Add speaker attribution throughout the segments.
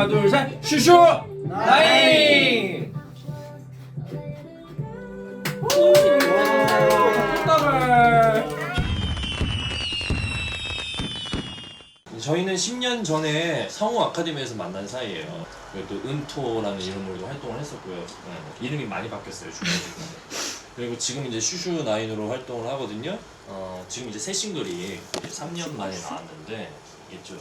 Speaker 1: 하나 둘 셋 슈슈 나인. 저희는 10년 전에 성우 아카데미에서 만난 사이예요. 그리고 또 은토라는 이름으로도 활동을 했었고요. 네, 이름이 많이 바뀌었어요 중간에. 그리고 지금 이제 슈슈나인으로 활동을 하거든요. 지금 이제 새 싱글이 3년 만에 나왔는데 이게 좀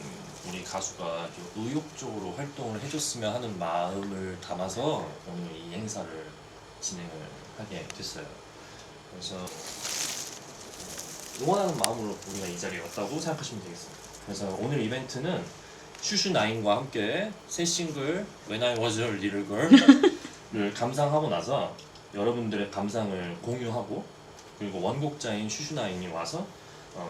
Speaker 1: 우리 가수가 좀 의욕적으로 활동을 해줬으면 하는 마음을 담아서 오늘 이 행사를 진행을 하게 됐어요. 그래서 응원하는 마음으로 우리가 이 자리에 왔다고 생각하시면 되겠습니다. 그래서 오늘 이벤트는 슈슈나인과 함께 새 싱글 When I Was a Little Girl을 감상하고 나서 여러분들의 감상을 공유하고 그리고 원곡자인 슈슈나인이 와서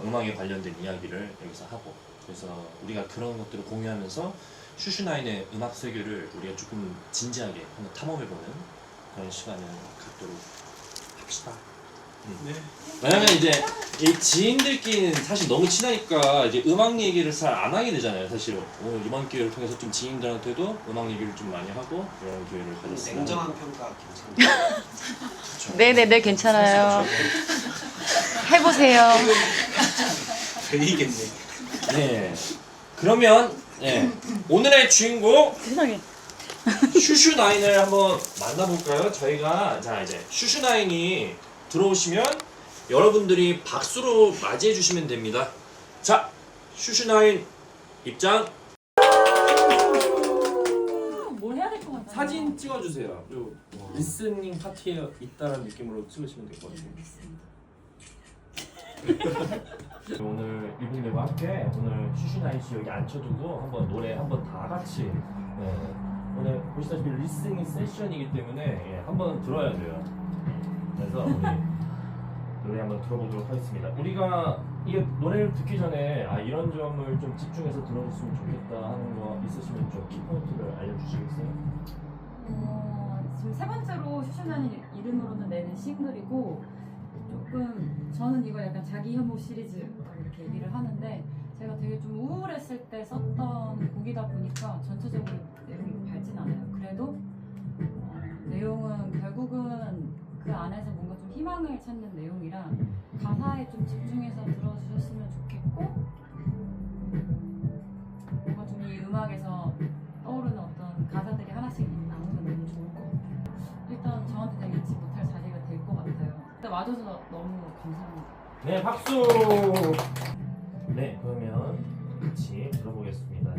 Speaker 1: 음악에 관련된 이야기를 여기서 하고 그래서 우리가 그런 것들을 공유하면서 슈슈나인의 음악 세계를 우리가 조금 진지하게 한번 탐험해보는 그런 시간을 갖도록 합시다. 네. 왜냐면 이제 이 지인들끼리는 사실 너무 친하니까 이제 음악 얘기를 잘 안 하게 되잖아요. 사실 오늘 이번 기회를 통해서 좀 지인들한테도 음악 얘기를 좀 많이 하고 이런 기회를 가졌습니다.
Speaker 2: 냉정한 평가 괜찮아요.
Speaker 3: 네네네 괜찮아요. 해보세요.
Speaker 2: 들리겠네.
Speaker 1: 네. 그러면 오늘의 주인공
Speaker 3: 세상에.
Speaker 1: 슈슈나인을 한번 만나볼까요? 저희가 자 이제 슈슈나인이 들어오시면 여러분들이 박수로 맞이해 주시면 됩니다. 자, 슈슈나인 입장.
Speaker 3: 뭘 해야 될 것 같아.
Speaker 1: 사진 찍어주세요. 그리고 리스닝 파티에 있다는 느낌으로 찍으시면 될 것 같아요. 오늘 이분들과 함께 오늘 슈슈나인 씨 여기 앉혀두고 한번 노래 한번 다 같이 오늘 보시다시피 리스닝 세션이기 때문에 한번 들어야 돼요. 그래서 우리 노래 한번 들어보도록 하겠습니다. 우리가 이 노래를 듣기 전에 이런 점을 좀 집중해서 들어줬으면 좋겠다 하는 거 있으시면 좀 키포인트를 알려주시겠어요?
Speaker 4: 지금 세 번째로 슈슈나인 이름으로는 내는 싱글이고 조금 저는 이거 약간 자기 혐오 시리즈라고 이렇게 얘기를 하는데 제가 되게 좀 우울했을 때 썼던 곡이다 보니까 전체적으로 내용이 밝진 않아요. 그래도 내용은 결국은 그 안에서 뭔가 좀 희망을 찾는 내용이라 가사에 좀 집중해서 들어주셨으면 좋겠고 뭔가 좀 이 음악에서 떠오르는 어떤 가사들이 하나씩 나오면 너무 좋을 것 같아요. 일단 저한테 되게 잊지 못할 자리가 될 것 같아요. 근데 와줘서 너무 감사합니다.
Speaker 1: 네, 박수! 네, 그러면 같이 들어보겠습니다.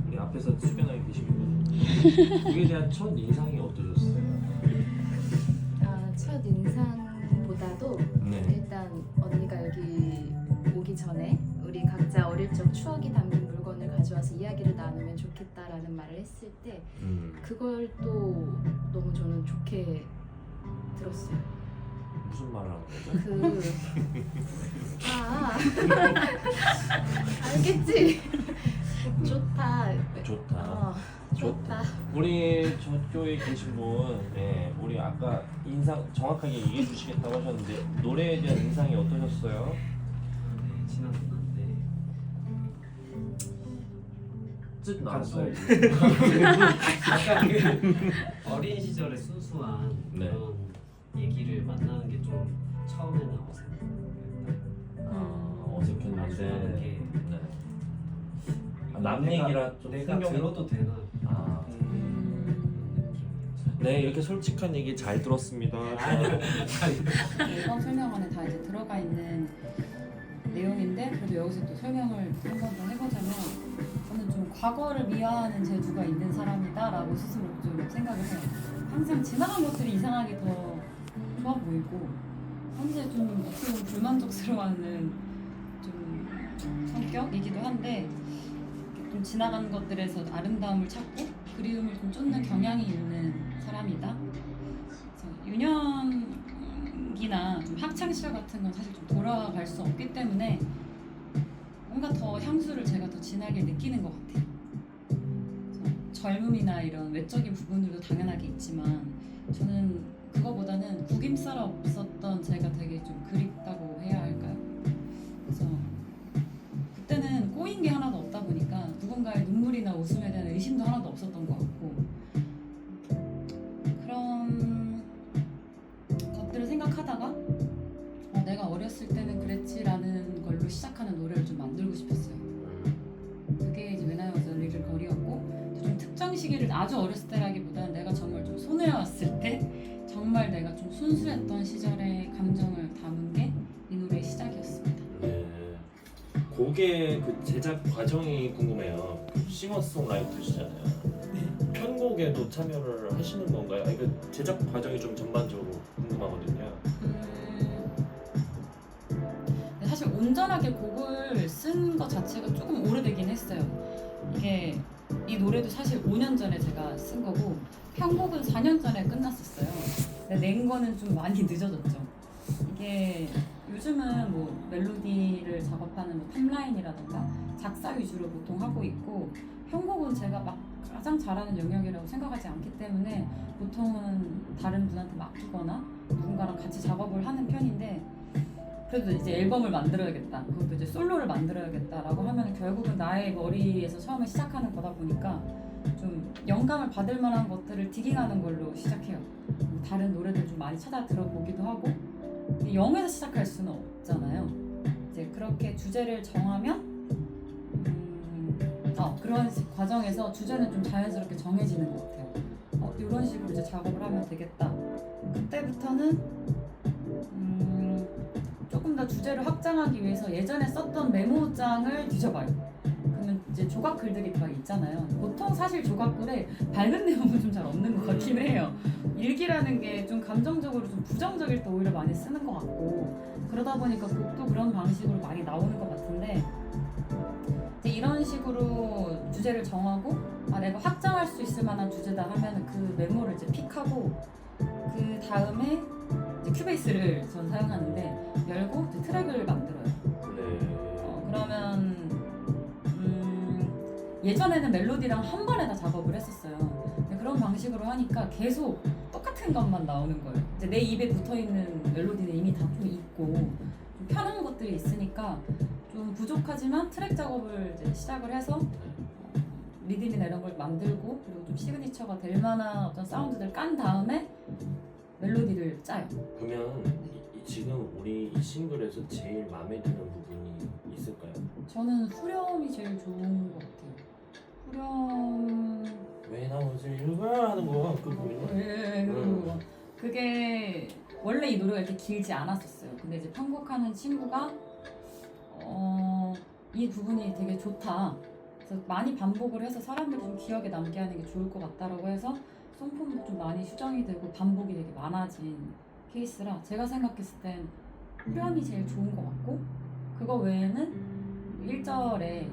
Speaker 1: 우리 앞에서 숙연하게 계시거든요. 그에 대한 첫 인상이 어떠셨어요?
Speaker 5: 첫 인상보다도
Speaker 1: 네.
Speaker 5: 일단 언니가 여기 오기 전에 우리 각자 어릴 적 추억이 담긴 물건을 가져와서 이야기를 나누면 좋겠다라는 말을 했을 때 그걸 또 너무 저는 좋게 들었어요.
Speaker 1: 무슨 말을 하는 거죠?
Speaker 5: 알겠지? 좋다.
Speaker 1: 좋다.
Speaker 5: 좋다.
Speaker 1: 우리 저쪽에 계신 분, 우리 아까 인상 정확하게 얘기해 주시겠다고 하셨는데 노래에 대한 인상이 어떠셨어요?
Speaker 2: 친한 누나인데
Speaker 1: 뜻 나왔어요.
Speaker 2: 약간 그 어린 시절의 순수한
Speaker 1: 네.
Speaker 2: 그런 얘기를 만나는 게 좀 처음에는
Speaker 1: 어색했는데
Speaker 2: 게
Speaker 1: 네. 남 얘기라 좀
Speaker 2: 내가
Speaker 1: 신경이-
Speaker 2: 들어도 되나
Speaker 1: 네, 이렇게 솔직한 얘기 잘 들었습니다.
Speaker 4: 앨범 설명안에 다 이제 들어가 있는 내용인데 그래도 여기서 또 설명을 한 번 더 해보자면 저는 좀 과거를 미화하는 재주가 있는 사람이다라고 스스로 좀 생각을 해요. 항상 지나간 것들이 이상하게 더 좋아 보이고 현재 좀 어떻게 보면 불만족스러워하는 좀 성격이기도 한데 좀 지나간 것들에서 아름다움을 찾고 그리움을 좀 쫓는 경향이 있는 사람이다. 그래서 유년기나 좀 학창 시절 같은 건 사실 좀 돌아갈 수 없기 때문에 뭔가 더 향수를 제가 더 진하게 느끼는 것 같아요. 그래서 젊음이나 이런 외적인 부분들도 당연하게 있지만 저는 그거보다는 구김살 없었던 제가 되게 좀 그립다고 해야 할까요? 그래서 그때는 꼬인 게 하나도 없다 보니까 누군가의 눈물이나 웃음에 대한 의심도 하나도 없었던 것 같고 그런 것들을 생각하다가 내가 어렸을 때는 그랬지라는 걸로 시작하는 노래를 좀 만들고 싶었어요. 그게 이제 When I Was a Little Girl이었고 좀 특정 시기를 아주 어렸을 때라기보다는 내가 정말 좀 손해왔을 때 정말 내가 좀 순수했던 시절의 감정을 담은 게 이 노래의 시작이었습니다.
Speaker 1: 네. 곡의 그 제작 과정이 궁금해요. 싱어송라이터시잖아요. 편곡에도 참여를 하시는 건가요? 아니, 그 제작 과정이 좀 전반적으로 궁금하거든요.
Speaker 4: 사실 온전하게 곡을 쓴 것 자체가 조금 오래되긴 했어요. 이게 이 노래도 사실 5년 전에 제가 쓴 거고 편곡은 4년 전에 끝났었어요. 근데 낸 거는 좀 많이 늦어졌죠. 이게 요즘은 뭐 멜로디를 작업하는 뭐 탑라인이라든가 작사 위주로 보통 하고 있고 편곡은 제가 막 가장 잘하는 영역이라고 생각하지 않기 때문에 보통은 다른 분한테 맡기거나 누군가랑 같이 작업을 하는 편인데 그래도 이제 앨범을 만들어야겠다, 그것도 이제 솔로를 만들어야겠다라고 하면 결국은 나의 머리에서 처음에 시작하는 거다 보니까 좀 영감을 받을 만한 것들을 디깅하는 걸로 시작해요. 다른 노래들 좀 많이 찾아 들어보기도 하고 0에서 시작할 수는 없잖아요. 이제 그렇게 주제를 정하면 그런 과정에서 주제는 좀 자연스럽게 정해지는 것 같아요. 이런 식으로 이제 작업을 하면 되겠다. 그때부터는 조금 더 주제를 확장하기 위해서 예전에 썼던 메모장을 뒤져봐요. 그러면 이제 조각 글들이 막 있잖아요. 보통 사실 조각글에 밝은 내용은 좀 잘 없는 것 같긴 해요. 일기라는 게 좀 감정적으로 좀 부정적일 때 오히려 많이 쓰는 것 같고 그러다 보니까 곡도 그런 방식으로 많이 나오는 것 같은데 이제 이런 식으로 주제를 정하고 내가 확장할 수 있을 만한 주제다 하면 그 메모를 이제 픽하고 그 다음에 이제 큐베이스를 전 사용하는데 열고 이제 트랙을 만들어요.
Speaker 1: 네.
Speaker 4: 그러면 예전에는 멜로디랑 한 번에 다 작업을 했었어요. 근데 그런 방식으로 하니까 계속 똑같은 것만 나오는 거예요. 이제 내 입에 붙어있는 멜로디는 이미 다 좀 있고 좀 편한 것들이 있으니까 좀 부족하지만 트랙 작업을 이제 시작을 해서 리듬이나 이런 걸 만들고 그리고 좀 시그니처가 될 만한 어떤 사운드들 깐 다음에 멜로디를 짜요.
Speaker 1: 그러면 지금 우리 이 싱글에서 제일 마음에 드는 부분이 있을까요?
Speaker 4: 저는 후렴이 제일 좋은 것 같아요. 후렴
Speaker 1: 왜 나오지 일걸 하는 거 그 부분이.
Speaker 4: 그게 원래 이 노래가 이렇게 길지 않았었어요. 근데 이제 편곡하는 친구가 이 부분이 되게 좋다. 그래서 많이 반복을 해서 사람들이 좀 기억에 남게 하는 게 좋을 것 같다라고 해서 송품도 좀 많이 수정이 되고 반복이 되게 많아진 케이스라 제가 생각했을 땐 후렴이 제일 좋은 것 같고 그거 외에는 1절에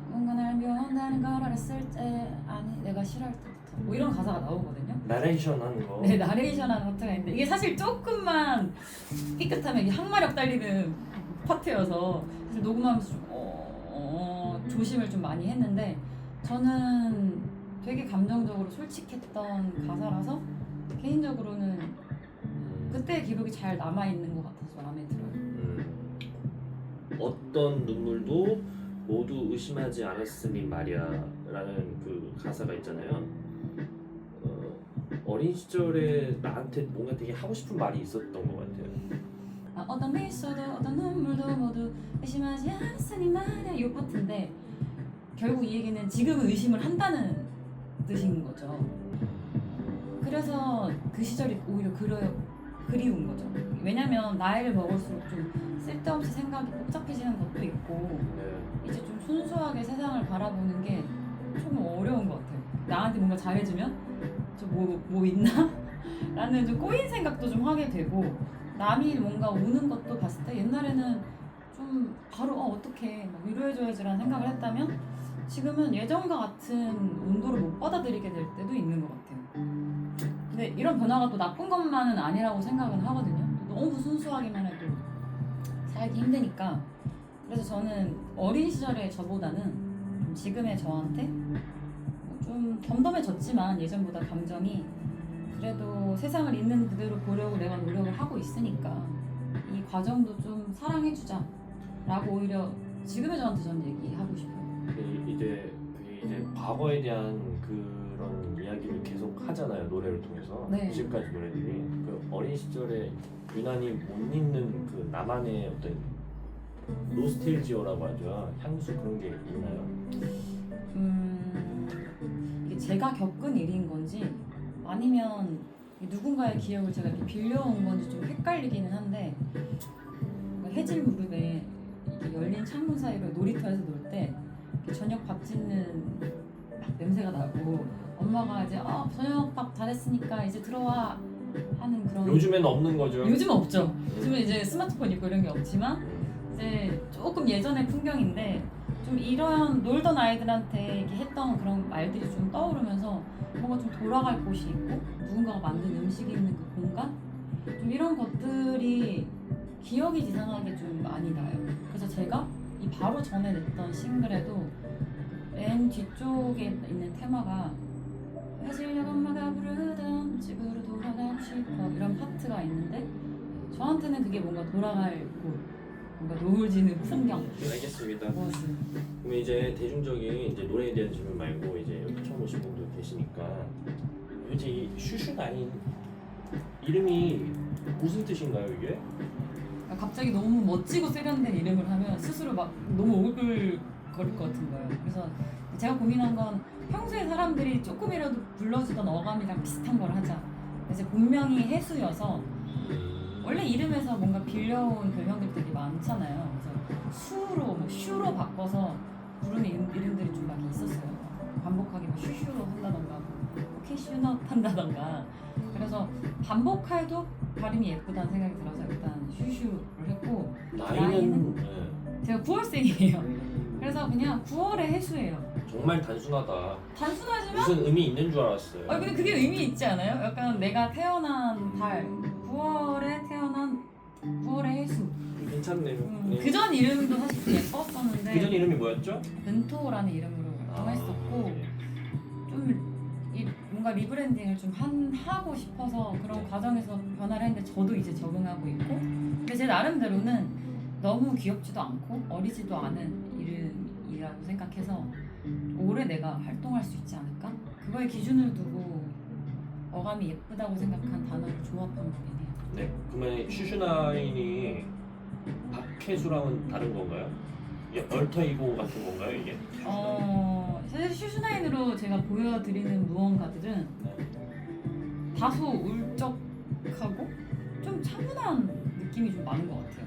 Speaker 4: 누군가 날 미워한다는 걸 알았을 때 아니 내가 싫어할 때부터 뭐 이런 가사가 나오거든요.
Speaker 1: 나레이션 하는 거.
Speaker 4: 네, 나레이션 하는 파트가 있는데 이게 사실 조금만 삐끗하면 이게 항마력 달리는 파트여서 사실 녹음하면서 좀 조심을 좀 많이 했는데 저는 되게 감정적으로 솔직했던 가사라서 개인적으로는 그때의 기록이 잘 남아있는 것 같아서 마음에 들어요.
Speaker 1: 어떤 눈물도 모두 의심하지 않았으니 말이야 라는 그 가사가 있잖아요. 어린 시절에 나한테 뭔가 되게 하고 싶은 말이 있었던 것 같아요.
Speaker 4: 어떤 미소도 어떤 눈물도 모두 의심하지 않았으니 말이야 이 파트인데 결국 이 얘기는 지금은 의심을 한다는 뜻인 거죠. 그래서 그 시절이 오히려 그리운 거죠. 왜냐면 나이를 먹을수록 좀 쓸데없이 생각이 복잡해지는 것도 있고
Speaker 1: 네.
Speaker 4: 이제 좀 순수하게 세상을 바라보는 게 좀 어려운 것 같아요. 나한테 뭔가 잘해주면 저 뭐 있나? 라는 좀 꼬인 생각도 좀 하게 되고 남이 뭔가 우는 것도 봤을 때 옛날에는 좀 바로 어떡해 막 위로해줘야지라는 생각을 했다면 지금은 예전과 같은 온도를 못 받아들이게 될 때도 있는 것 같아요. 근데 이런 변화가 또 나쁜 것만은 아니라고 생각은 하거든요. 너무 순수하기만 해도 살기 힘드니까. 그래서 저는 어린 시절의 저보다는 지금의 저한테 좀 덤덤해졌지만 예전보다 감정이 그래도 세상을 있는 그대로 보려고 내가 노력을 하고 있으니까 이 과정도 좀 사랑해주자 라고 오히려 지금의 저한테 저는 얘기하고 싶어요.
Speaker 1: 이제 그게 이제 과거에 대한 그런 이야기를 계속 하잖아요, 노래를 통해서.
Speaker 4: 네.
Speaker 1: 지금까지 노래들이 그 어린 시절에 유난히 못 잊는 그 나만의 어떤 노스텔지어라고 하죠, 향수 그런 게 있나요?
Speaker 4: 이게 제가 겪은 일인 건지 아니면 누군가의 기억을 제가 이렇게 빌려온 건지 좀 헷갈리기는 한데 해질 무렵에 이렇게 열린 창문 사이로 놀이터에서 놀 때 저녁 밥 짓는 막 냄새가 나고 엄마가 이제 저녁 밥 다 됐으니까 이제 들어와 하는 그런
Speaker 1: 요즘에는 없는 거죠.
Speaker 4: 요즘은 없죠. 요즘은 이제 스마트폰 있고 이런 게 없지만 이제 조금 예전의 풍경인데 좀 이런 놀던 아이들한테 이렇게 했던 그런 말들이 좀 떠오르면서 뭔가 좀 돌아갈 곳이 있고 누군가가 만든 음식이 있는 그 공간 좀 이런 것들이 기억이 이상하게 좀 많이 나요. 그래서 제가 이 바로 전에 냈던 싱글에도 맨 뒤쪽에 있는 테마가 해질녘 엄마가 부르던 집으로 돌아가고 싶어 이런 파트가 있는데 저한테는 그게 뭔가 돌아갈 곳 뭔가 노을 지는 풍경
Speaker 1: 알겠습니다.
Speaker 4: 무엇을
Speaker 1: 그럼 이제 대중적인 이제 노래에 대한 질문 말고 이제 여기 처음 오신 분도 계시니까 이제 이 슈슈나인 이름이 무슨 뜻인가요 이게?
Speaker 4: 갑자기 너무 멋지고 세련된 이름을 하면 스스로 막 너무 오글거릴 것 같은 거예요. 그래서 제가 고민한 건 평소에 사람들이 조금이라도 불러주던 어감이랑 비슷한 걸 하자. 이제 본명이 해수여서 원래 이름에서 뭔가 빌려온 별명들이 되게 많잖아요. 그래서 수로, 뭐 슈로 바꿔서 부르는 이름들이 좀 많이 있었어요. 반복하게 뭐 슈슈로 한다던가, 뭐 캐슈넛 한다던가. 그래서 반복해도 발음이 예쁘다는 생각이 들어서 일단 슈슈를 했고
Speaker 1: 나이는
Speaker 4: 제가 9월생이에요. 그래서 그냥 9월의 해수예요.
Speaker 1: 정말 단순하다.
Speaker 4: 단순하지만
Speaker 1: 무슨 의미 있는 줄 알았어요.
Speaker 4: 근데 그게 의미 있지 않아요? 약간 내가 태어난 달 9월에 태어난 9월의 해수.
Speaker 1: 괜찮네요. 네.
Speaker 4: 그전 이름도 사실 좀 예뻤었는데
Speaker 1: 그전 이름이 뭐였죠?
Speaker 4: 벤토라는 이름으로 활동했었고 좀 뭔가 리브랜딩을 좀 하고 싶어서 그런 과정에서 변화를 했는데 저도 이제 적응하고 있고 근데 제 나름대로는 너무 귀엽지도 않고 어리지도 않은 이름이라고 생각해서 올해 내가 활동할 수 있지 않을까? 그거에 기준을 두고 어감이 예쁘다고 생각한 단어를 조합한 거긴 해요.
Speaker 1: 네. 그러면 슈슈나인이 박혜수랑은 다른 건가요? 얼터이고 같은 건가요 이게?
Speaker 4: 사실 슈슈나인으로 제가 보여드리는 무언가들은 다소 울적하고 좀 차분한 느낌이 좀 많은 것 같아요.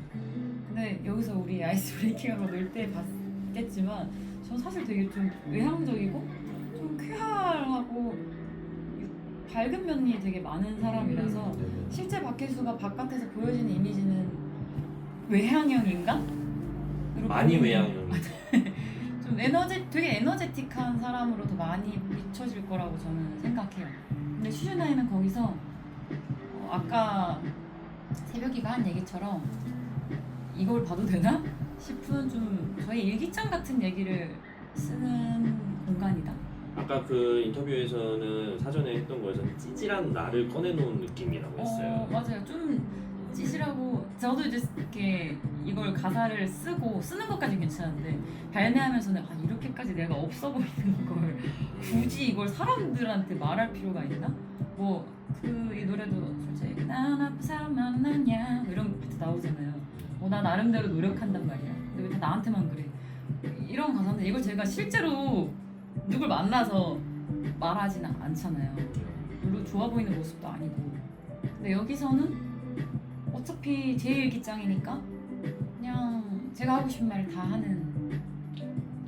Speaker 4: 근데 여기서 우리 아이스 브레이킹하고 놀 때 봤겠지만 전 사실 되게 좀 외향적이고 좀 쾌활하고 밝은 면이 되게 많은 사람이라서 실제 박혜수가 바깥에서 보여지는 이미지는 외향형인가?
Speaker 1: 많이 외향형.
Speaker 4: 좀 되게 에너제틱한 사람으로 더 많이 비춰질 거라고 저는 생각해요. 근데 슈슈나이는 거기서 아까 새벽이가 한 얘기처럼 이걸 봐도 되나 싶은 좀 저희 일기장 같은 얘기를 쓰는 공간이다.
Speaker 1: 아까 그 인터뷰에서는 사전에 했던 거에서 찌질한 나를 꺼내놓은 느낌이라고 했어요.
Speaker 4: 맞아요. 좀 찌질하고 저도 이제 이렇게 이걸 가사를 쓰는 것까지 괜찮은데 발매하면서는 이렇게까지 내가 없어 보이는 걸 굳이 이걸 사람들한테 말할 필요가 있나? 뭐 이 노래도 솔직히 난 아픈 사람 만났냐 이런 파트 나오잖아요. 나 나름대로 노력한단 말이야. 근데 왜 다 나한테만 그래? 이런 가사인데 이걸 제가 실제로 누굴 만나서 말하지는 않잖아요. 별로 좋아 보이는 모습도 아니고. 근데 여기서는 어차피 제 일기장이니까 그냥 제가 하고 싶은 말을 다 하는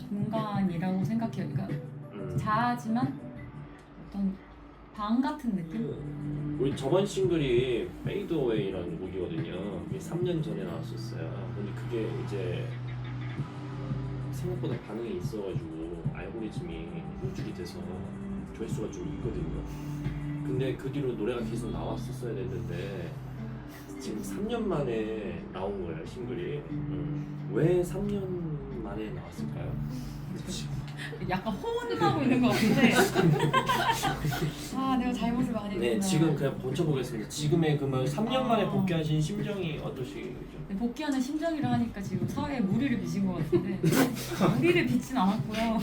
Speaker 4: 공간이라고 생각해요. 그러니까 자하지만 어떤 방 같은 느낌?
Speaker 1: 우리 저번 싱글이 Fade Away라는 곡이거든요. 이게 3년 전에 나왔었어요. 근데 그게 이제 생각보다 반응이 있어가지고 알고리즘이 노출이 돼서 조회수가 좀 있거든요. 근데 그 뒤로 노래가 계속 나왔었어야 됐는데 지금 3년 만에 나온 거예요, 싱글이. 왜 3년 만에 나왔을까요?
Speaker 4: 약간 혼나고 있는 것 같은데 아 내가 잘못을 많이 했구나.
Speaker 1: 네, 지금 그냥 버텨보겠습니다. 지금의 그러면 3년 만에
Speaker 4: 아.
Speaker 1: 복귀하신 심정이 어떠시죠?
Speaker 4: 네, 복귀하는 심정이라 하니까 지금 사회에 무리를 빚은 것 같은데 무리를 빚진 않았고요.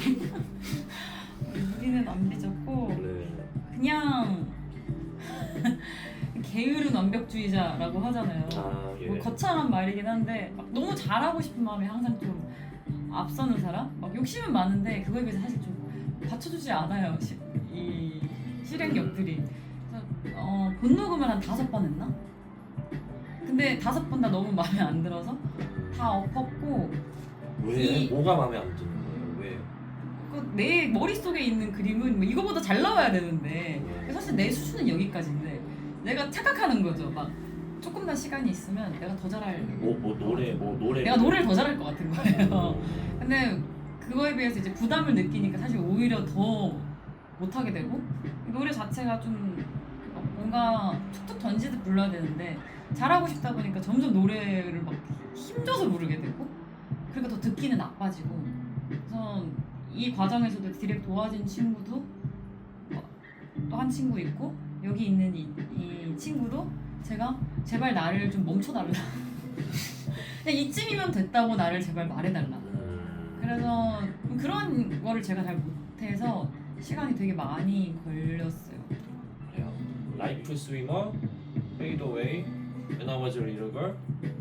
Speaker 4: 무리는 안 빚었고
Speaker 1: 네.
Speaker 4: 그냥 게으른 완벽주의자라고 하잖아요.
Speaker 1: 아, 예.
Speaker 4: 뭐 거창한 말이긴 한데 막 너무 잘하고 싶은 마음이 항상 좀 앞서는 사람? 막 욕심은 많은데 그거에 비해서 사실 좀 받쳐주지 않아요. 이 실행력들이. 그래서 본녹음을 한 5번 했나? 근데 5번 다 너무 마음에 안 들어서 다 엎었고
Speaker 1: 왜?
Speaker 4: 이-
Speaker 1: 뭐가 마음에 안 드는 거예요? 왜?
Speaker 4: 내 머릿속에 있는 그림은 뭐 이거보다 잘 나와야 되는데 사실 내 수준은 여기까지인데 내가 착각하는 거죠. 막 조금 더 시간이 있으면 내가 더 잘할
Speaker 1: 뭐 노래
Speaker 4: 내가 노래를 더 잘할 것 같은 거예요. 근데 그거에 비해서 이제 부담을 느끼니까 사실 오히려 더 못하게 되고 노래 자체가 좀 뭔가 툭툭 던지듯 불러야 되는데 잘하고 싶다 보니까 점점 노래를 막 힘줘서 부르게 되고 그러니까 더 듣기는 나빠지고 그래서 이 과정에서도 디렉 도와진 친구도 또 한 친구 있고 여기 있는 이 친구도 제가 제발 나를 좀 멈춰달라 그냥 이쯤이면 됐다고 나를 제발 말해달라 그래서 그런 거를 제가 잘 못해서 시간이 되게 많이 걸렸어요.
Speaker 1: 그래요. 라이프 스위머, Fade Away, When I Was a Little Girl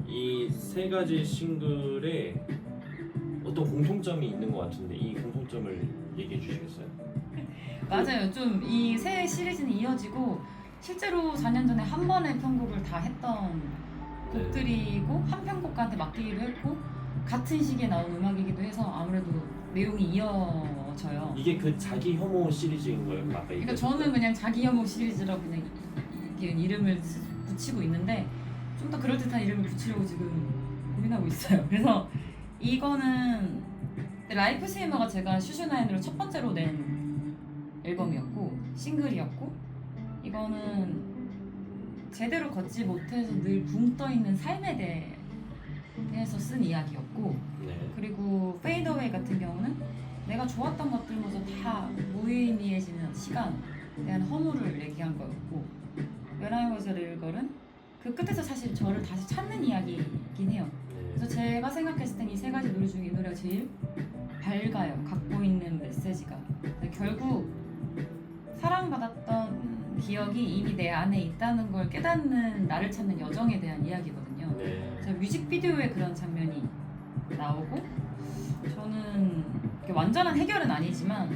Speaker 1: 이 세 가지 싱글에 어떤 공통점이 있는 것 같은데 이 공통점을 얘기해 주시겠어요?
Speaker 4: 맞아요. 좀 이 새 시리즈는 이어지고 실제로 4년 전에 한 번에 편곡을 다 했던 곡들이고 한 편곡가한테 맡기기도 했고 같은 시기에 나온 음악이기도 해서 아무래도 내용이 이어져요.
Speaker 1: 이게 그 자기 혐오 시리즈인 거예요? 아까
Speaker 4: 그러니까 저는 그냥 자기 혐오 시리즈라고 그냥 이름을 붙이고 있는데 좀 더 그럴듯한 이름을 붙이려고 지금 고민하고 있어요. 그래서 이거는 라이프 스위머가 제가 슈슈나인으로 첫 번째로 낸 앨범이었고 싱글이었고 이거는 제대로 걷지 못해서 늘 붕 떠있는 삶에 대해서 쓴 이야기였고
Speaker 1: 네.
Speaker 4: 그리고 페이드 어웨이 같은 경우는 내가 좋았던 것들마저 다 무의미해지는 시간에 대한 허물을 얘기한 거였고 When I Was a Little Girl은 그 끝에서 사실 저를 다시 찾는 이야기이긴 해요. 그래서 제가 생각했을 땐 이 세 가지 노래 중에 이 노래가 제일 밝아요. 갖고 있는 메시지가. 결국 사랑받았던 기억이 이미 내 안에 있다는 걸 깨닫는 나를 찾는 여정에 대한 이야기거든요.
Speaker 1: 네.
Speaker 4: 그래서 뮤직비디오에 그런 장면이 나오고 저는 완전한 해결은 아니지만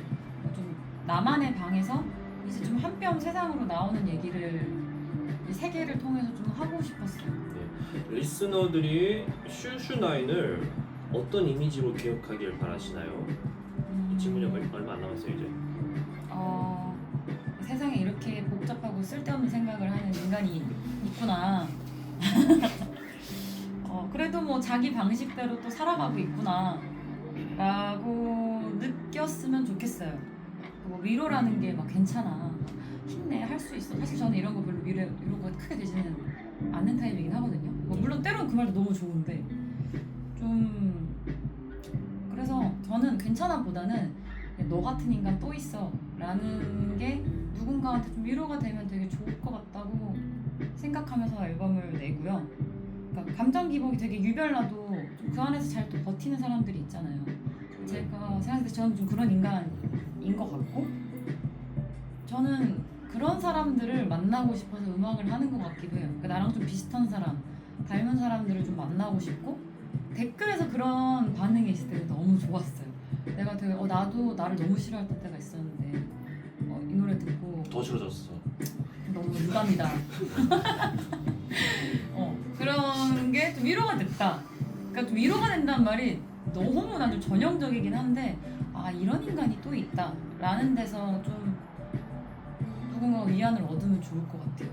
Speaker 4: 좀 나만의 방에서 이제 좀 한 뼘 세상으로 나오는 얘기를 이 세계를 통해서 좀 하고 싶었어요.
Speaker 1: 네. 리스너들이 슈슈나인을 어떤 이미지로 기억하길 바라시나요? 이 질문이 얼마 안 남았어요 이제.
Speaker 4: 세상에 이렇게 복잡하고 쓸데없는 생각을 하는 인간이 있구나. 그래도 뭐 자기 방식대로 또 살아가고 있구나 라고 느꼈으면 좋겠어요. 뭐 위로라는 게 막 괜찮아, 힘내, 할 수 있어. 사실 저는 이런 거 별로 위로가 크게 되지는 않는 타입이긴 하거든요. 뭐 물론 때론 그 말도 너무 좋은데 좀 그래서 저는 괜찮아 보다는 너 같은 인간 또 있어 라는 게 누군가한테 좀 위로가 되면 되게 좋을 것 같다고 생각하면서 앨범을 내고요. 그러니까 감정 기복이 되게 유별나도 좀 그 안에서 잘 또 버티는 사람들이 있잖아요. 제가 생각했을 때 저는 좀 그런 인간인 것 같고 저는 그런 사람들을 만나고 싶어서 음악을 하는 것 같기도 해요. 그러니까 나랑 좀 비슷한 사람, 닮은 사람들을 좀 만나고 싶고 댓글에서 그런 반응이 있을 때 너무 좋았어요. 내가 되게 나도 나를 너무 싫어했던 때가 있었는데 이 노래 듣고
Speaker 1: 더 싫어졌어.
Speaker 4: 너무 유감이다. 그런 게 좀 위로가 됐다. 그러니까 좀 위로가 된다는 말이 너무 난 좀 전형적이긴 한데 이런 인간이 또 있다 라는 데서 좀 누군가가 위안을 얻으면 좋을 것 같아요.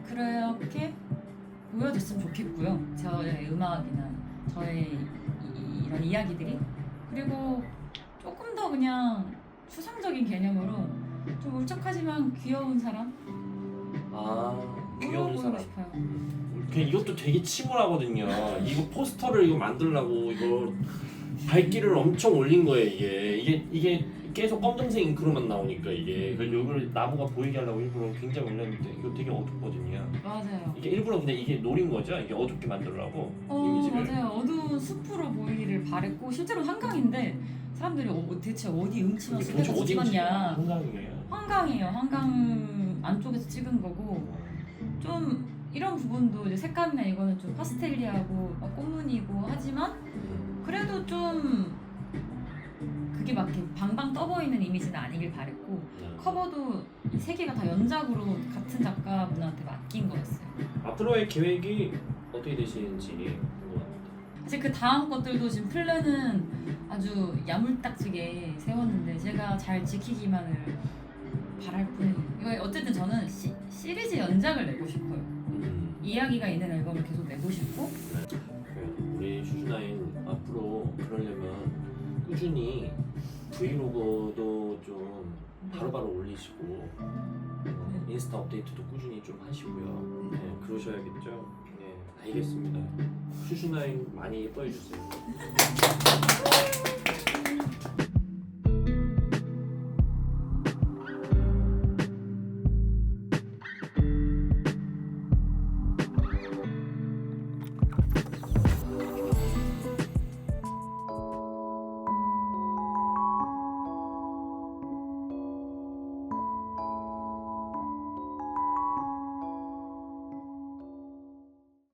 Speaker 4: 그렇게 보여줬으면 좋겠고요. 저의 음악이나 저의 이런 이야기들이 그리고 조금 더 그냥 추상적인 개념으로 좀 울적하지만 귀여운 사람?
Speaker 1: 귀여운
Speaker 4: 보고
Speaker 1: 사람.
Speaker 4: 싶어요.
Speaker 1: 그냥 이것도 되게 침울하거든요. 이거 포스터를 이거 만들려고 이거 발길을 엄청 올린 거예요 이게 계속 검정색 잉크로만 나오니까 이게 그래서 이걸 나무가 보이게 하려고 일부러 굉장히 올렸는데 이거 되게 어둡거든요.
Speaker 4: 맞아요.
Speaker 1: 이게 일부러 근데 이게 노린 거죠? 이게 어둡게 만들려고 이미지를.
Speaker 4: 맞아요. 어두운 숲으로 보이기를 바랬고 실제로 한강인데 사람들이 대체 어디 음치만
Speaker 1: 이게
Speaker 4: 숲에서
Speaker 1: 도대체
Speaker 4: 찍었냐.
Speaker 1: 한강이에요.
Speaker 4: 한강이에요. 한강 안쪽에서 찍은 거고 좀 이런 부분도 이제 색감이나 이거는 좀 파스텔리하고 막 꽃무늬고 하지만 그래도 좀 그게 막 이렇게 방방 떠 보이는 이미지는 아니길 바랬고 커버도 이 세 개가 다 연작으로 같은 작가분한테 맡긴 거였어요.
Speaker 1: 앞으로의 계획이 어떻게 되시는지 궁금합니다.
Speaker 4: 사실 그 다음 것들도 지금 플랜은 아주 야물딱지게 세웠는데 제가 잘 지키기만을 바랄 뿐이에요. 이거 어쨌든 저는 시리즈 연작을 내고 싶어요. 이야기가 있는 앨범을 계속 내고 싶고
Speaker 1: 우리 슈슈나인 앞으로 그러려면 꾸준히 브이로그도 좀 바로바로 올리시고 인스타 업데이트도 꾸준히 좀 하시고요. 네, 그러셔야겠죠. 네, 알겠습니다. 슈슈나인 많이 예뻐해 주세요.